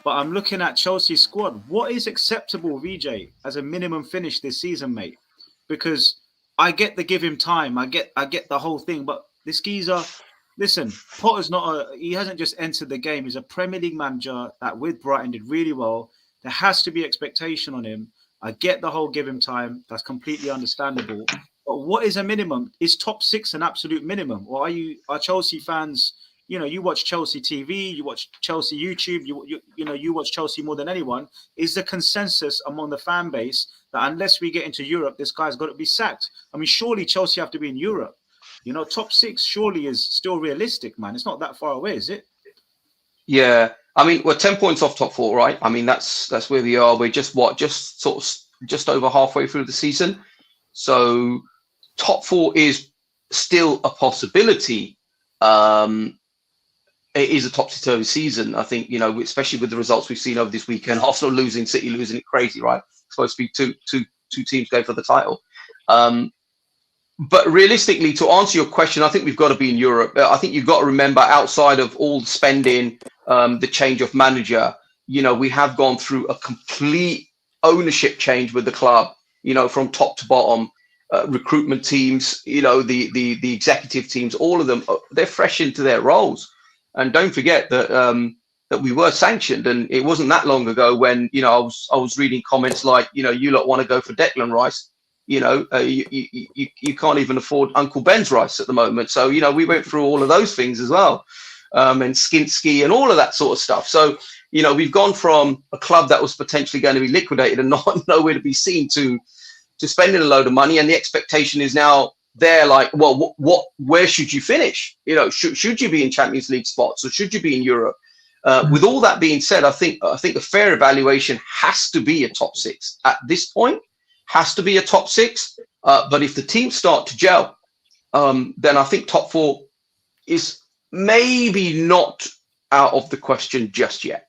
But I'm looking at Chelsea's squad. What is acceptable, VJ, as a minimum finish this season, mate? Because I get the give him time. I get the whole thing. But this geezer, listen, Potter's he hasn't just entered the game. He's a Premier League manager that with Brighton did really well. There has to be expectation on him. I get the whole give him time. That's completely understandable. But what is a minimum? Is top six an absolute minimum? Or are Chelsea fans, you watch Chelsea TV, you watch Chelsea YouTube, you watch Chelsea more than anyone. Is the consensus among the fan base that unless we get into Europe, this guy's got to be sacked? I mean, surely Chelsea have to be in Europe. Top six surely is still realistic, man. It's not that far away, is it? Yeah. I mean, we're 10 points off top four, right? I mean, that's where we are. We're just over halfway through the season. So top four is still a possibility. It is a topsy-turvy season. I think, especially with the results we've seen over this weekend, Arsenal losing, City losing, it crazy, right? It's supposed to be two teams going for the title. But realistically, to answer your question, I think we've got to be in Europe. I think you've got to remember, outside of all the spending, the change of manager, we have gone through a complete ownership change with the club, from top to bottom. Recruitment teams, the executive teams, all of them, they're fresh into their roles. And don't forget that we were sanctioned, and it wasn't that long ago when I was reading comments like, you lot want to go for Declan Rice. You can't even afford Uncle Ben's rice at the moment. So, we went through all of those things as well, and Skinsky and all of that sort of stuff. So, we've gone from a club that was potentially going to be liquidated and not nowhere to be seen to spending a load of money. And the expectation is now they're like, well, where should you finish? Should you be in Champions League spots, or should you be in Europe? With all that being said, I think a fair evaluation has to be a top six at this point. Has to be a top six, but if the teams start to gel, then I think top four is maybe not out of the question just yet.